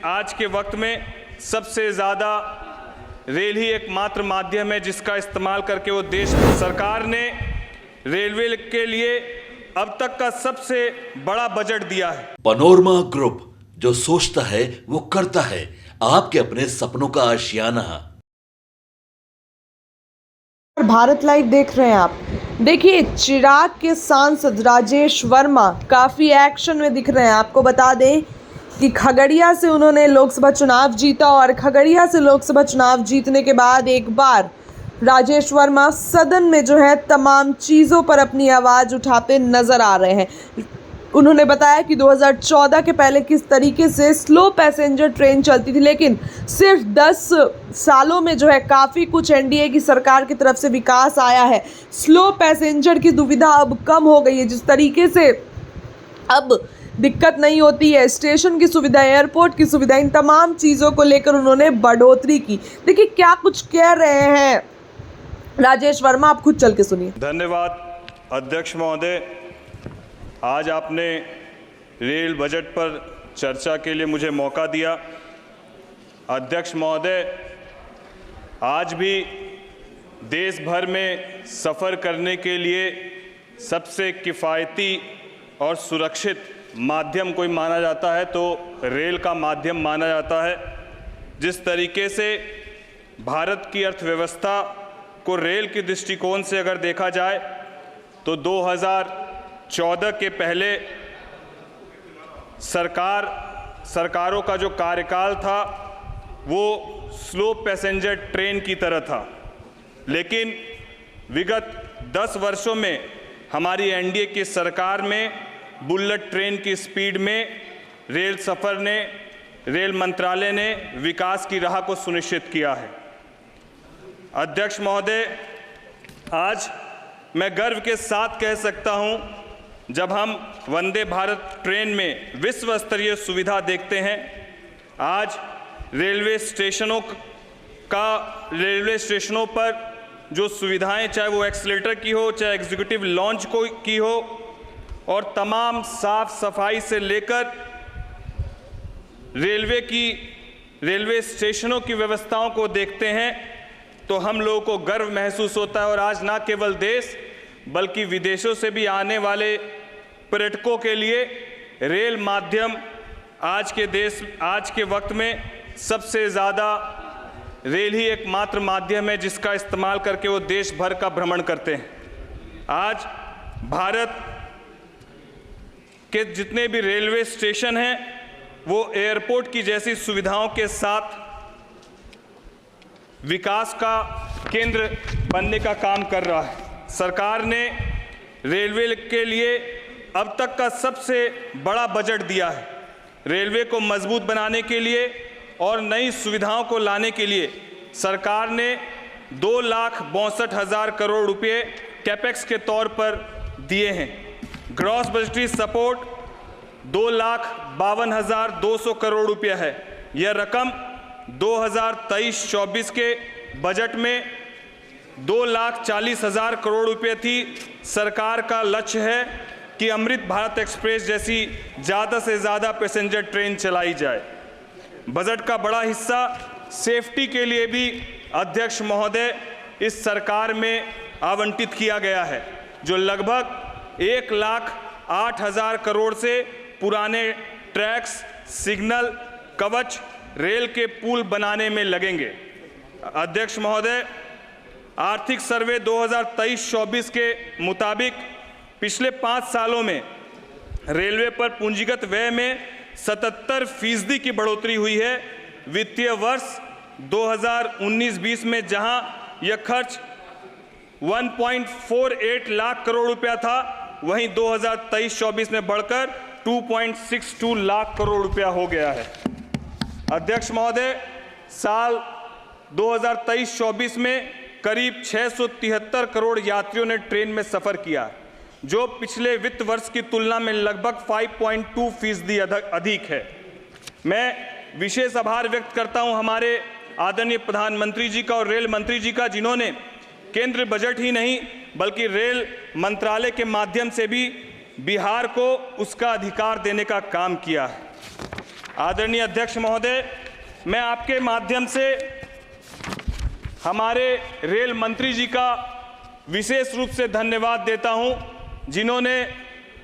आज के वक्त में सबसे ज़्यादा रेल ही एकमात्र माध्यम है जिसका इस्तेमाल करके वो देश सरकार ने रेलवे के लिए अब तक का सबसे बड़ा बजट दिया है। पनोरमा ग्रुप, जो सोचता है वो करता है। आपके अपने सपनों का आशियाना। भारत लाइव देख रहे हैं आप। देखिए, चिराग के सांसद राजेश वर्मा काफी एक्शन में दिख रहे हैं। आपको बता दें कि खगड़िया से उन्होंने लोकसभा चुनाव जीता और खगड़िया से लोकसभा चुनाव जीतने के बाद एक बार राजेश वर्मा सदन में जो है तमाम चीज़ों पर अपनी आवाज़ उठाते नजर आ रहे हैं। उन्होंने बताया कि 2014 के पहले किस तरीके से स्लो पैसेंजर ट्रेन चलती थी, लेकिन सिर्फ 10 सालों में जो है काफ़ी कुछ एनडीए की सरकार की तरफ से विकास आया है। स्लो पैसेंजर की दुविधा अब कम हो गई है। जिस तरीके से अब दिक्कत नहीं होती है, स्टेशन की सुविधा, एयरपोर्ट की सुविधा, इन तमाम चीज़ों को लेकर उन्होंने बढ़ोतरी की। देखिए क्या कुछ कह रहे हैं राजेश वर्मा, आप खुद चल के सुनिए। धन्यवाद अध्यक्ष महोदय। आज आपने रेल बजट पर चर्चा के लिए मुझे मौका दिया। अध्यक्ष महोदय, आज भी देश भर में सफ़र करने के लिए सबसे किफ़ायती और सुरक्षित माध्यम कोई माना जाता है तो रेल का माध्यम माना जाता है। जिस तरीके से भारत की अर्थव्यवस्था को रेल के दृष्टिकोण से अगर देखा जाए तो 2014 के पहले सरकारों का जो कार्यकाल था वो स्लो पैसेंजर ट्रेन की तरह था, लेकिन विगत 10 वर्षों में हमारी एनडीए की सरकार में बुलेट ट्रेन की स्पीड में रेल मंत्रालय ने विकास की राह को सुनिश्चित किया है। अध्यक्ष महोदय, आज मैं गर्व के साथ कह सकता हूं, जब हम वंदे भारत ट्रेन में विश्व स्तरीय सुविधा देखते हैं, आज रेलवे स्टेशनों पर जो सुविधाएं, चाहे वो एक्सीलरेटर की हो, चाहे एग्जीक्यूटिव लॉन्च की हो, और तमाम साफ सफाई से लेकर रेलवे स्टेशनों की व्यवस्थाओं को देखते हैं तो हम लोगों को गर्व महसूस होता है। और आज ना केवल देश बल्कि विदेशों से भी आने वाले पर्यटकों के लिए रेल माध्यम आज के वक्त में सबसे ज़्यादा रेल ही एकमात्र माध्यम है जिसका इस्तेमाल करके वो देश भर का भ्रमण करते हैं। आज भारत के जितने भी रेलवे स्टेशन हैं वो एयरपोर्ट की जैसी सुविधाओं के साथ विकास का केंद्र बनने का काम कर रहा है। सरकार ने रेलवे के लिए अब तक का सबसे बड़ा बजट दिया है। रेलवे को मजबूत बनाने के लिए और नई सुविधाओं को लाने के लिए सरकार ने 2,62,000 करोड़ रुपए कैपेक्स के तौर पर दिए हैं। ग्रॉस बजटरी सपोर्ट 2,52,200 करोड़ रुपये है। यह रकम 2023-24 के बजट में 2,40,000 करोड़ रुपये थी। सरकार का लक्ष्य है कि अमृत भारत एक्सप्रेस जैसी ज़्यादा से ज़्यादा पैसेंजर ट्रेन चलाई जाए। बजट का बड़ा हिस्सा सेफ्टी के लिए भी अध्यक्ष महोदय इस सरकार में आवंटित किया गया है, जो लगभग 1,08,000 करोड़ से पुराने ट्रैक्स, सिग्नल, कवच, रेल के पुल बनाने में लगेंगे। अध्यक्ष महोदय, आर्थिक सर्वे 2023-24 के मुताबिक पिछले 5 सालों में रेलवे पर पूंजीगत व्यय में 77% की बढ़ोतरी हुई है। वित्तीय वर्ष 2019-20 में जहां यह खर्च 1.48 लाख करोड़ रुपया था, वहीं 2023-24 में बढ़कर 2.62 लाख करोड़ रुपया हो गया है। अध्यक्ष महोदय, साल 2023-24 में करीब 673 करोड़ यात्रियों ने ट्रेन में सफ़र किया, जो पिछले वित्त वर्ष की तुलना में लगभग 5.2% अधिक है। मैं विशेष आभार व्यक्त करता हूं हमारे आदरणीय प्रधानमंत्री जी का और रेल मंत्री जी का, जिन्होंने केंद्र बजट ही नहीं बल्कि रेल मंत्रालय के माध्यम से भी बिहार को उसका अधिकार देने का काम किया है। आदरणीय अध्यक्ष महोदय, मैं आपके माध्यम से हमारे रेल मंत्री जी का विशेष रूप से धन्यवाद देता हूं, जिन्होंने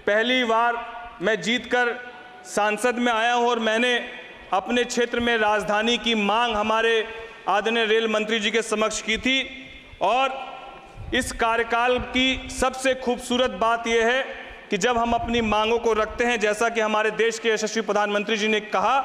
पहली बार मैं जीतकर सांसद में आया हूं और मैंने अपने क्षेत्र में राजधानी की मांग हमारे आदरणीय रेल मंत्री जी के समक्ष की थी। और इस कार्यकाल की सबसे खूबसूरत बात यह है कि जब हम अपनी मांगों को रखते हैं, जैसा कि हमारे देश के यशस्वी प्रधानमंत्री जी ने कहा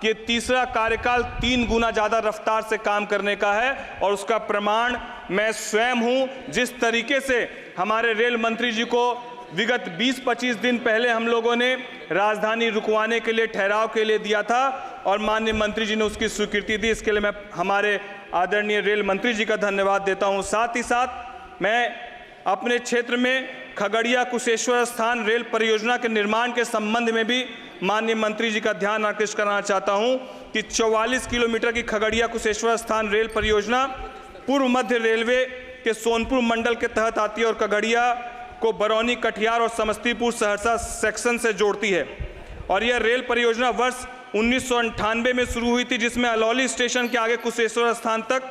कि तीसरा कार्यकाल 3 गुना ज़्यादा रफ्तार से काम करने का है, और उसका प्रमाण मैं स्वयं हूं। जिस तरीके से हमारे रेल मंत्री जी को विगत 20-25 दिन पहले हम लोगों ने राजधानी रुकवाने के लिए, ठहराव के लिए दिया था और माननीय मंत्री जी ने उसकी स्वीकृति दी, इसके लिए मैं हमारे आदरणीय रेल मंत्री जी का धन्यवाद देता हूं। साथ ही साथ मैं अपने क्षेत्र में खगड़िया कुशेश्वर स्थान रेल परियोजना के निर्माण के संबंध में भी माननीय मंत्री जी का ध्यान आकृष्ट कराना चाहता हूं कि 44 किलोमीटर की खगड़िया कुशेश्वर स्थान रेल परियोजना पूर्व मध्य रेलवे के सोनपुर मंडल के तहत आती है और खगड़िया को बरौनी, कटिहार और समस्तीपुर सहरसा सेक्शन से जोड़ती है। और यह रेल परियोजना वर्ष 1998 में शुरू हुई थी, जिसमें अलौली स्टेशन के आगे कुशेश्वर स्थान तक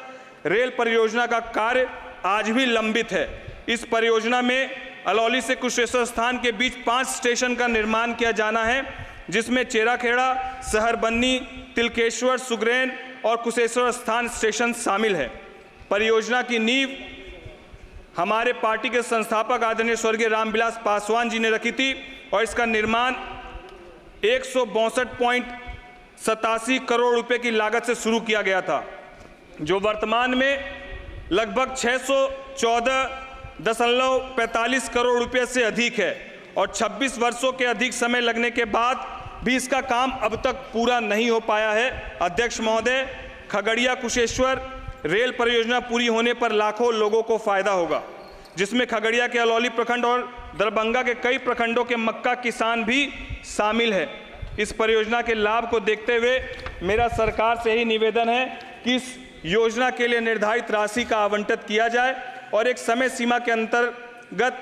रेल परियोजना का कार्य आज भी लंबित है। इस परियोजना में अलौली से कुशेश्वर स्थान के बीच 5 स्टेशन का निर्माण किया जाना है, जिसमें चेराखेड़ा, सहरबन्नी, तिलकेश्वर, सुगरेन और कुशेश्वर स्थान स्टेशन शामिल है। परियोजना की नींव हमारे पार्टी के संस्थापक आदरणीय स्वर्गीय रामविलास पासवान जी ने रखी थी और इसका निर्माण 162.87 करोड़ रुपए की लागत से शुरू किया गया था, जो वर्तमान में लगभग 614.45 करोड़ रुपए से अधिक है। और 26 वर्षों के अधिक समय लगने के बाद भी इसका काम अब तक पूरा नहीं हो पाया है। अध्यक्ष महोदय, खगड़िया कुशेश्वर रेल परियोजना पूरी होने पर लाखों लोगों को फायदा होगा, जिसमें खगड़िया के अलौली प्रखंड और दरभंगा के कई प्रखंडों के मक्का किसान भी शामिल है। इस परियोजना के लाभ को देखते हुए मेरा सरकार से ही निवेदन है कि इस योजना के लिए निर्धारित राशि का आवंटन किया जाए और एक समय सीमा के अंतर्गत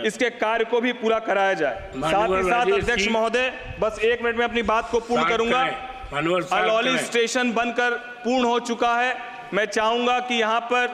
इसके कार्य को भी पूरा कराया जाए। साथ ही साथ अध्यक्ष महोदय, बस 1 मिनट में अपनी बात को पूर्ण करूंगा। अलौली स्टेशन बनकर पूर्ण हो चुका है। मैं चाहूंगा कि यहाँ पर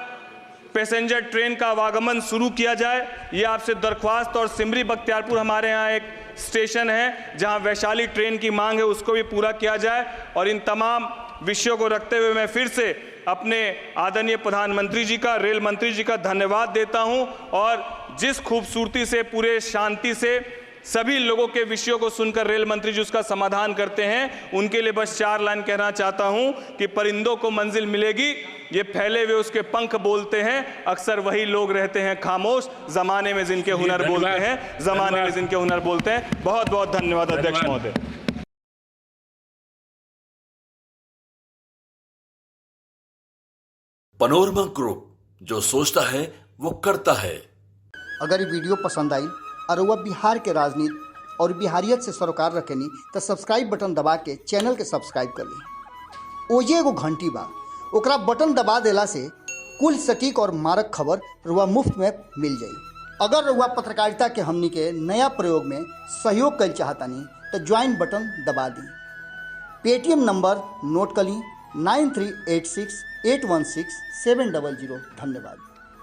पैसेंजर ट्रेन का आवागमन शुरू किया जाए। ये आपसे दरख्वास्त। और सिमरी बख्तियारपुर हमारे यहाँ एक स्टेशन है जहाँ वैशाली ट्रेन की मांग है, उसको भी पूरा किया जाए। और इन तमाम विषयों को रखते हुए मैं फिर से अपने आदरणीय प्रधानमंत्री जी का, रेल मंत्री जी का धन्यवाद देता हूं। और जिस खूबसूरती से, पूरे शांति से सभी लोगों के विषयों को सुनकर रेल मंत्री जी उसका समाधान करते हैं, उनके लिए बस 4 लाइन कहना चाहता हूं कि परिंदों को मंजिल मिलेगी, ये फैले हुए उसके पंख बोलते हैं, अक्सर वही लोग रहते हैं खामोश, जमाने में जिनके हुनर बोलते हैं, जमाने में जिनके हुनर बोलते हैं। बहुत बहुत धन्यवाद अध्यक्ष महोदय। पनोरमा ग्रुप, जो सोचता है वो करता है। अगर ये वीडियो पसंद आई और वह बिहार के राजनीति और बिहारियत से सरोकार रखेनी तो सब्सक्राइब बटन दबा के चैनल के सब्सक्राइब कर ली। ओजे एगो घंटी बा, ओकरा बटन दबा देला से कुल सटीक और मारक खबर रुआ मुफ्त में मिल जाई। अगर रुआ पत्रकारिता के हमनी के नया प्रयोग में सहयोग कर चाहतानी तो ज्वाइन बटन दबा दी। पेटीएम नंबर नोट कर ली 9386816700। धन्यवाद।